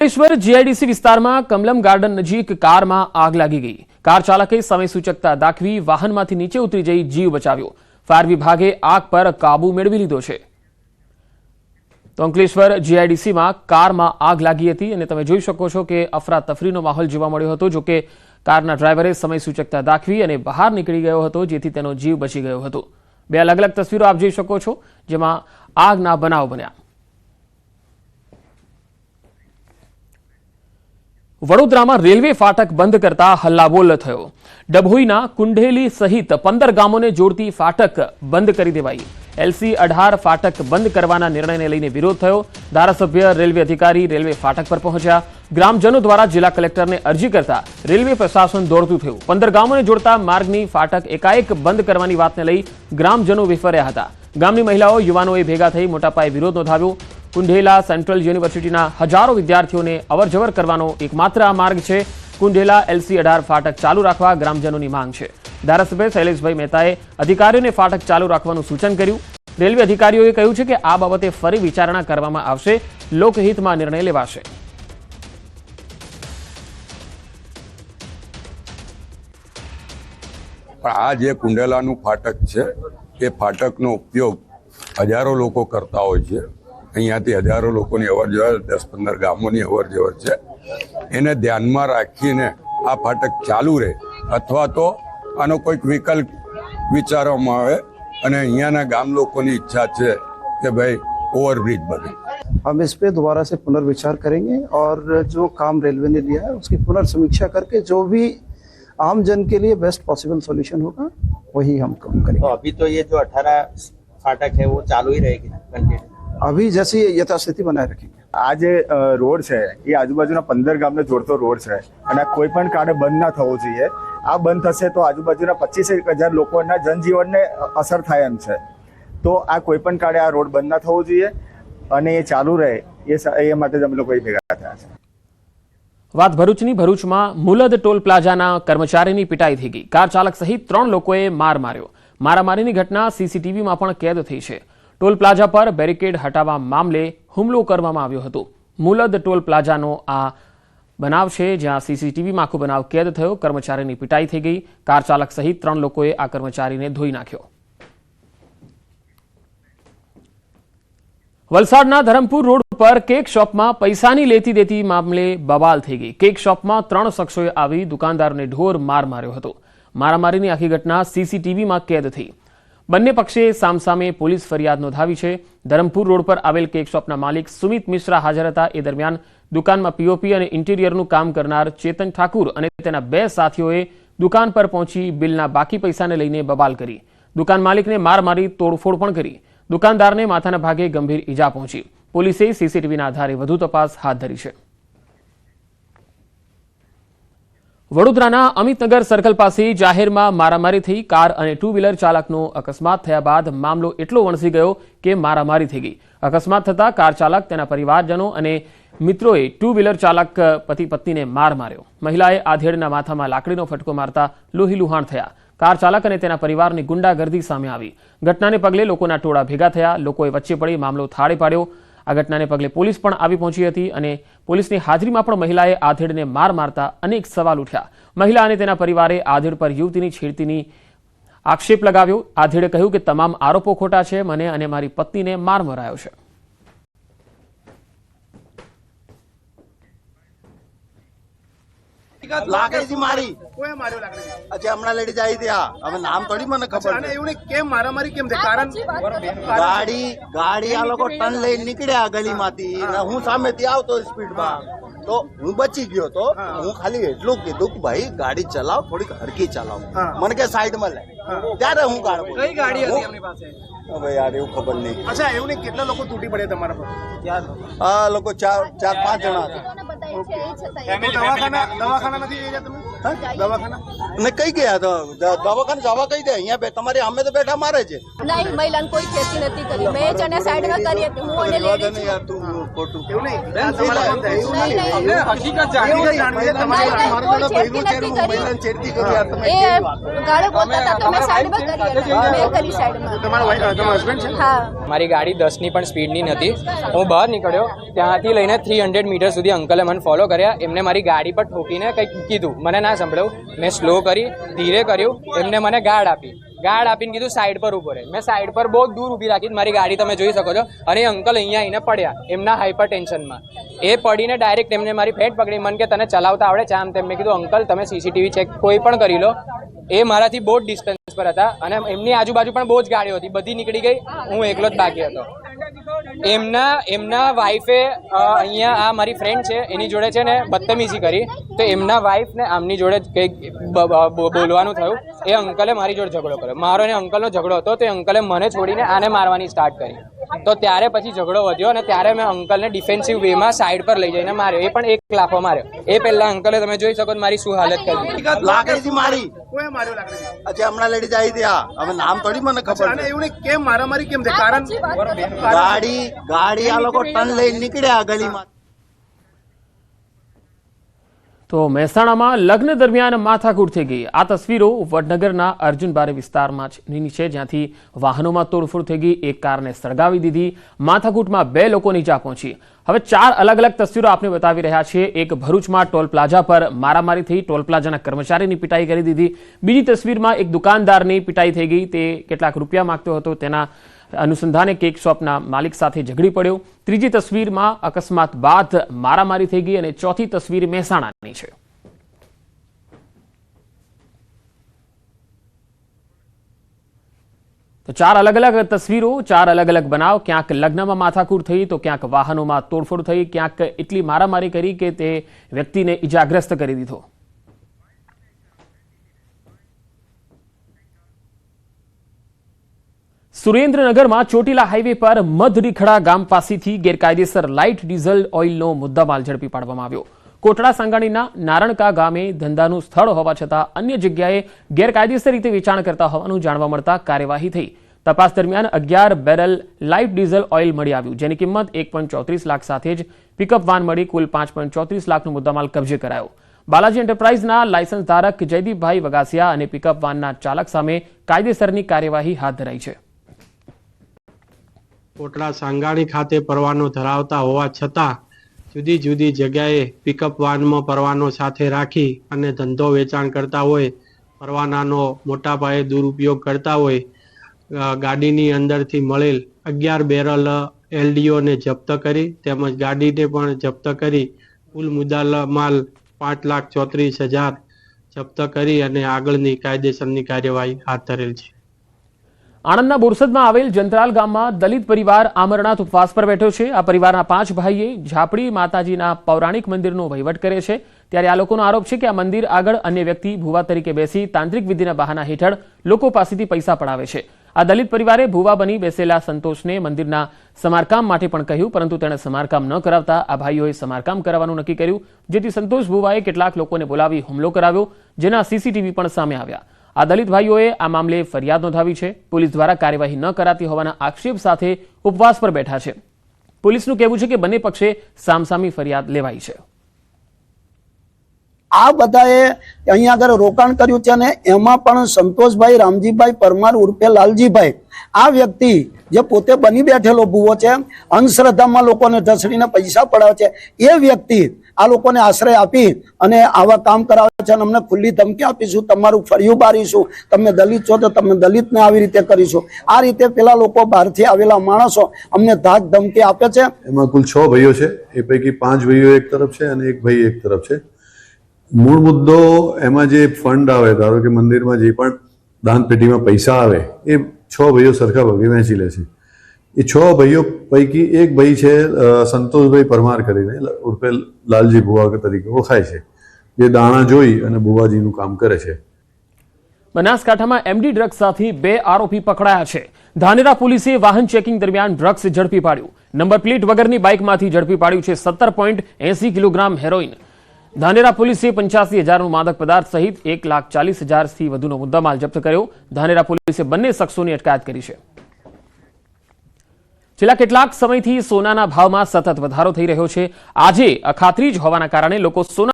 Ankleshwar GIDC વિસ્તારમાં Kamalam garden નજીક કારમાં આગ લાગી ગઈ। કાર ચાલકે સમય સૂચકતા દાખવી વાહનમાંથી નીચે ઉતરી જઈ જીવ બચાવ્યો। ફાયર વિભાગે આગ પર કાબુ મેળવી લીધો છે। તો અંકલેશ્વર જીઆઈડીસીમાં કારમાં આગ લાગી હતી અને તમે જોઈ શકો છો કે અફરાતફરીનો માહોલ જોવા મળ્યો હતો। જો કે કારના ડ્રાઈવરે સમય સૂચકતા દાખવી અને બહાર નીકળી ગયો હતો, જેથી તેનો જીવ બચી ગયો હતો। બે અલગ અલગ તસવીરો આપ જોઈ શકો છો, જેમાં આગના બનાવ બન્યા। વડોદરામાં રેલવે ફાટક બંધ કરતા હલ્લાબોલ થયો। ડભોઈના કુંઢેલી સહિત 15 ગામોને જોડતી ફાટક બંધ કરી દેવાઈ। LC 18 ફાટક બંધ કરવાના નિર્ણયને લઈને વિરોધ થયો। ધારાસભ્ય, રેલવે અધિકારી રેલવે ફાટક પર પહોંચ્યા। ગ્રામજનો દ્વારા જિલ્લા કલેક્ટરને અરજી કરતા રેલવે પ્રશાસન દોડતું થયું। 15 ગામોને જોડતા માર્ગની ફાટક એકાએક બંધ કરવાની વાતને લઈ ગ્રામજનો વિફર્યા હતા। ગામની મહિલાઓ, યુવાનોએ ભેગા થઈ મોટા પાયે વિરોધ નોંધાવ્યો। કુંઢેલા સેન્ટ્રલ યુનિવર્સિટીના હજારો વિદ્યાર્થીઓને અવરજવર કરવાનો એકમાત્ર આ માર્ગ છે। કુંઢેલા LC 18 ફાટક ચાલુ રાખવા ગ્રામજનોની માંગ છે। ધારાસભ્ય શૈલેષભાઈ મહેતાએ અધિકારીઓને ફાટક ચાલુ રાખવાનું સૂચન કર્યું। રેલવે અધિકારીઓએ કહ્યું છે કે આ બાબતે ફરી વિચારણા કરવામાં આવશે, લોકહિતમાં નિર્ણય લેવાશે। આ જે કુંઢેલાનું ફાટક છે એ ફાટકનો ઉપયોગ હજારો લોકો કરતા હોય છે। અહીંયાથી હજારો લોકોની અવરજવર, 10-15 ગામોની અવરજવર છે। એને ધ્યાનમાં રાખીને આ ફાટક ચાલુ રહે અથવા તો આનો કોઈક વિકલ્પ વિચારવામાં આવે અને અહીંયાના ગામ લોકોની ઈચ્છા છે કે ભાઈ ओवरब्रिज बने। हम इस पे दोबारा से पुनर्विचार करेंगे और जो काम रेलवे ने लिया है उसकी पुनर्समीक्षा करके जो भी आम जन के लिए बेस्ट पॉसिबल सॉल्यूशन होगा वही हम काम करेंगे। तो अभी तो ये जो 18 फाटक है वो चालू ही रहेगी कंटिन्यू? अभी जैसी यथास्थिति बनाए रखेंगे। આ જે રોડ છે એ આજુબાજુના 15 ગામને જોડતો રોડ છે અને કોઈ પણ કારણે બંધ ના થવો જોઈએ। આ બંધ થશે તો આજુબાજુના 25,000 લોકોના જનજીવનને અસર થાય એમ છે। તો આ કોઈ પણ કારણે આ રોડ બંધ ના થવો જોઈએ અને એ ચાલુ રહે એ માટે જ અમે લોકો ભેગા થયા છે। વાત ભરૂચની। ભરૂચમાં મુલદ ટોલ પ્લાઝાના કર્મચારીની પિટાઈ થઈ ગઈ। કાર ચાલક સહિત 3 લોકોએ માર માર્યો। મારામારીની ઘટના CCTVમાં પણ કેદ થઈ છે। ટોલ પ્લાઝા પર બેરિકેડ હટાવવા મામલે હુમલો કરવામાં આવ્યો હતો। મુલદ ટોલ પ્લાઝાનો આ બનાવ છે, જ્યાં CCTVમાં આખો બનાવ કેદ થયો। કર્મચારીની પિટાઈ થઈ ગઈ। કાર ચાલક સહિત 3 લોકોએ આ કર્મચારીને ધોઈ નાખ્યો। વલસાડના ધરમપુર રોડ પર કેક શોપમાં પૈસાની લેતી દેતી મામલે બવાલ થઈ ગઈ। કેક શોપમાં 3 શખ્સોએ આવી દુકાનદારોને ઢોર માર માર્યો હતો। મારામારીની આખી ઘટના CCTVમાં કેદ થઈ। બંને પક્ષે સામસામે પોલીસ ફરિયાદ નોંધાવી છે। ધરમપુર રોડ પર આવેલ કેક શોપના માલિક સુમિત મિશ્રા હાજર હતા। એ દરમિયાન દુકાનમાં POP અને ઇન્ટિરિયરનું કામ કરનાર ચેતન ઠાકુર અને તેના 2 સાથીઓએ દુકાન પર પહોંચી બિલના બાકી પૈસાને લઈને બબાલ કરી। દુકાન માલિકને માર મારી તોડફોડ પણ કરી। દુકાનદારને માથાના ભાગે ગંભીર ઈજા પહોંચી। પોલીસે CCTVના આધારે વધુ તપાસ હાથ ધરી છે। વડોદરાના અમિતનગર સર્કલ પાસે જાહેરમાં મારામારી થઈ। કાર અને 2 વ્હીલર ચાલકનો અકસ્માત થયા બાદ મામલો એટલો વણસી ગયો કે મારામારી થઈ ગઈ। અકસ્માત થતા કાર ચાલક, તેના પરિવારજનો અને મિત્રોએ 2 વ્હીલર ચાલક પતિ પત્નીને માર માર્યો। મહિલાએ આધેડના માથામાં લાકડીનો ફટકો મારતા લોહીલુહાણ થયા। કાર ચાલક અને તેના પરિવારની ગુંડાગર્દી સામે આવી। ઘટનાને પગલે લોકોના ટોળા ભેગા થયા। લોકોએ વચ્ચે પડી મામલો થાળે પાડ્યો। આ ઘટનાને પગલે પોલીસ પણ આવી પહોંચી હતી અને પોલીસની હાજરીમાં પણ મહિલાએ આધેડને માર મારતા અનેક સવાલ ઉઠ્યા। મહિલા અને તેના પરિવારે આધેડ પર યુવતીની છેડતીની આક્ષેપ લગાવ્યો। આધેડે કહ્યું કે તમામ આરોપો ખોટા છે, મને અને મારી પત્નીને માર મરાયો છે। લાકડીથી મારી કોઈ માર્યો લાકડીથી? અચ્છા, હમણાં લેડી જાય ત્યાં હવે નામ થોડી મને ખબર છે। એવું કેમ મારામારી કેમ થાય? કારણ ગાડી આ લોકો ટન લઈને નીકળ્યા ગલીમાંથી, હું સામેથી આવતો સ્પીડમાં તો હું બચી ગયો। તો હું ખાલી એટલું કીધું કે ભાઈ ગાડી ચલાવ, થોડીક હરકી ચલાવ। મને કે સાઈડમાં લે, ત્યારે હું કઈ ગાડી હતી એમની પાસે? હવે યાર એવું ખબર નહીં। અચ્છા, એવું નહીં, કેટલા લોકો તૂટી પડ્યા તમારા પર? આ લોકો 4-5 જણા હતા। દવાખાના નથી ગયા તમે? દવાખાના ને કઈ ગયા? તો દવાખાને જવા કઈ દે? અહીંયા તમારી અમે તો બેઠા મારે છે। નહીં, મહિલાને કોઈ ખેતી નથી કરી। મેં જ અને સાઈડમાં કરી હતી। હું અને લેડી યાર તું ખોટું એવું નહીં બેન, તમારે કોણ થાય? એવું નહીં. અમને હકીકત જાણવી છે. તમારે મારો પેલો ભેગો છે, હું મહિલાને છેડતી કરું, આ તમે કેવી વાત કરો? ગાળો બોલતા હતા તો મેં સાઈડમાં કરી મેં કરી સાઈડમાં. તમારા હસબન્ડ છે? હા મારી ગાડી 10ની પણ સ્પીડની નથી. હું બહાર નીકળ્યો, ત્યાંથી લઈને 300 મીટર સુધી અંકલે મને ફોલો કર્યા. એમને મારી ગાડી પર ઠોકીને કંઈક કીધું, મને ના સંભળાયું. મેં સ્લો કરી, ધીરે કર્યું. એમને મને ગાર્ડ આપીને કીધું સાઈડ પર ઊભો રહે. મેં સાઈડ પર બહુ દૂર ઊભી રાખી. મારી ગાડી તમે જોઈ શકો છો. અને એ અંકલ અહીંયા આવીને પડ્યા એમના હાઈપર ટેન્શનમાં. એ પડીને ડાયરેક્ટ એમને મારી ફેટ પકડી. મને કે તને ચલાવતા આવડે છે? આમ તેમ. મેં કીધું અંકલ તમે સીસીટીવી ચેક કોઈ પણ કરી લો. એ મારાથી બહુ જ ડિસ્ટન્સ પર હતા અને એમની આજુબાજુ પણ બહુ જ ગાડીઓ હતી. બધી નીકળી ગઈ, હું એકલો જ બાકી હતો. એમના વાઈફે અહીંયા આ મારી ફ્રેન્ડ છે એની જોડે છે ને બદતમીજી કરી. તો એમના વાઈફ ને આમની જોડે કંઈક બોલવાનું થયું. એ અંકલે મારી જોડે ઝઘડો કર્યો. મારો અને અંકલનો ઝઘડો હતો. તો એ અંકલે મને છોડીને આને મારવાની સ્ટાર્ટ કરી. તો ત્યારે પછી ઝઘડો વધ્યો અને ત્યારે મેં અંકલને ડિફેન્સિવ વેમાં સાઈડ પર લઈ જઈને માર્યો. એ પણ એક લાફો માર્યો. એ પહેલા અંકલે તમે જોઈ શકો મારી શું હાલત કરી. લાકડીથી મારી. કોઈ માર્યો લાકડીથી? આજે હમણાં લેડીઝ આવી હતી. હા, હવે નામ થોડી મને ખબર અને છે. એવું નહીં કેમ મારામારી કેમ થાય? કારણ ગાડી આ લોકો ટન લઈને નીકળ્યા ગલીમાં. તો મહેસાણામાં લગ્ન દરમિયાન માથાકૂટ થઈ ગઈ. આ તસવીરો વડનગરના અર્જુનબારી વિસ્તારમાં છે, જ્યાંથી વાહનોમાં તોડફોડ થઈ ગઈ. એક કારને સળગાવી દીધી. માથાકૂટમાં 2 લોકોને ઈજા પહોંચી. હવે 4 અલગ અલગ તસવીરો આપને બતાવી રહ્યા છીએ. એક ભરૂચમાં ટોલ પ્લાઝા પર મારામારી થઈ, ટોલ પ્લાઝાના કર્મચારીની પિટાઈ કરી દીધી. બીજી તસવીરમાં એક દુકાનદારની પિટાઈ થઈ ગઈ. તે કેટલાક રૂપિયા માંગતો હતો, તેના અનુસંધાને કેક શોપના માલિક સાથે ઝઘડી પડ્યો. ત્રીજી તસવીરમાં અકસ્માત બાદ મારામારી થઈ ગઈ અને ચોથી તસવીર મહેસાણાની છે. તો 4 અલગ અલગ તસવીરો, 4 અલગ અલગ બનાવ. ક્યાંક લગ્નમાં માથાકૂટ થઈ તો ક્યાંક વાહનોમાં તોડફોડ થઈ, ક્યાંક એટલી મારામારી કરી કે તે વ્યક્તિને ઇજાગ્રસ્ત કરી દીધો. સુરેન્દ્રનગરમાં ચોટીલા હાઈવે પર મધરીખડા ગામ પાસેથી ગેરકાયદેસર લાઇટ ડીઝલ ઓઇલનો મુદ્દામાલ ઝડપી પાડવામાં આવ્યો. કોટડા સાંગાણીના નારણકા ગામે ધંધાનું સ્થળ હોવા છતાં અન્ય જગ્યાએ ગેરકાયદેસર રીતે વેચાણ કરતા હોવાનું જાણવા મળતા કાર્યવાહી થઈ. તપાસ દરમિયાન 11 બેરલ લાઇટ ડીઝલ ઓઇલ મળી આવ્યું, જેની કિંમત 1.34 લાખ સાથે જ પિકઅપ વાન મળી કુલ 5.34 લાખનો મુદ્દામાલ કબજે કરાયો. બાલાજી એન્ટરપ્રાઇઝના લાયસન્સ ધારક જયદીપભાઈ વગાસિયા અને પિકઅપ વાનના ચાલક સામે કાયદેસરની કાર્યવાહી હાથ ધરાઈ છે. કોટડા સાંગાણી ખાતે પરવાનો ધરાવતા હોવા છતાં જુદી જુદી જગ્યાએ પિકઅપ વાનમાં પરવાનો સાથે રાખી અને ધંધો વેચાણ કરતા હોય, પરવાનાનો મોટા પાયે દુરુપયોગ કરતા હોય, ગાડીની અંદરથી મળેલ 11 બેરલ એલડીઓને જપ્ત કરી તેમજ ગાડીને પણ જપ્ત કરી કુલ મુદ્દામાલ 5,34,000 જપ્ત કરી અને આગળની કાયદેસરની કાર્યવાહી હાથ ધરેલ છે. આણંદના બોરસદમાં આવેલ જંતરાલ ગામમાં દલિત પરિવાર આમરણાથ ઉપવાસ પર બેઠો છે. આ પરિવારના 5 ભાઈએ ઝાપડી માતાજીના પૌરાણિક મંદિરનો વહીવટ કરે છે. ત્યારે આ લોકોનો આરોપ છે કે આ મંદિર આગળ અન્ય વ્યક્તિ ભુવા તરીકે બેસી તાંત્રિક વિધિના બહાના હેઠળ લોકો પાસેથી પૈસા પડાવે છે. આ દલિત પરિવારે ભુવા બની બેસેલા સંતોષને મંદિરના સમારકામ માટે પણ કહ્યું, પરંતુ તેણે સમારકામ ન કરાવતા આ ભાઈઓએ સમારકામ કરાવવાનું નક્કી કર્યું, જેથી સંતોષ ભુવાએ કેટલાક લોકોને બોલાવી હુમલો કરાવ્યો, જેના સીસીટીવી પણ સામે આવ્યા. આ દલિત ભાઈઓએ આ મામલે ફરિયાદ નોંધાવી છે. પોલીસ દ્વારા કાર્યવાહી ન કરાતી હોવાના આક્ષેપ સાથે ઉપવાસ પર બેઠા છે. પોલીસનું કહેવું છે કે બંને પક્ષે સામસામી ફરિયાદ લેવાઈ છે. આ બધાએ અહીંયા આગળ રોકાણ કર્યું છે અને એમાં પણ સંતોષભાઈ રામજીભાઈ પરમાર ઉર્ફે લાલજીભાઈ, આ વ્યક્તિ જે પોતે બની બેઠેલો ભૂવો છે, અંધશ્રદ્ધામાં લોકોને ઢસડીને પૈસા પડાવે છે, એ વ્યક્તિ આ લોકોને આશ્રય આપી અને આવા કામ કરાવે છે અને અમને ખુલ્લી ધમકી આપીશું, તમારું ફળિયું બારીશું, તમે દલિત છો તો તમે દલિતને આવી રીતે કરીશું. આ રીતે પેલા લોકો બહારથી આવેલા માણસો અમને ધાક ધમકી આપે છે. એમાં કુલ 6 ભાઈઓ છે. એ પૈકી 5 ભાઈઓ એક તરફ છે અને એક ભાઈ એક તરફ છે. મૂળ મુદ્દો એમાં જે ફંડ આવે, ધારો કે મંદિરમાં જે પણ દાન પેટીમાં પૈસા આવે એ 6 ભાઈઓ સરખા ભાગે વહેંચી લે છે. એ 6 ભાઈઓ પૈકી એક ભાઈ છે સંતોષભાઈ પરમાર કરીને ઉર્ફે લાલજી ભુવા તરીકે ઓળખાય છે, જે દાણા જોઈ અને ભુવાજીનું કામ કરે છે. બનાસકાંઠામાં એમડી ડ્રગ્સ સાથે 2 આરોપી પકડાયા છે. ધાનેરા પોલીસે વાહન ચેકિંગ દરમિયાન ડ્રગ્સ ઝડપી પાડ્યું. નંબર પ્લેટ વગરની બાઇકમાંથી ઝડપી પાડ્યું છે 17.80 કિલોગ્રામ હેરોઇન. ધાનેરા પોલીસે 85,000નું માદક પદાર્થ સહિત 1,40,000થી વધુનો મુદ્દામાલ જપ્ત કર્યો. ધાનેરા પોલીસે બંને શખ્સોની અટકાયત કરી છે. છેલ્લા કેટલાક સમયથી સોનાના ભાવમાં સતત વધારો થઈ રહ્યો છે. આજે અખાત્રીજ હોવાના કારણે લોકો સોના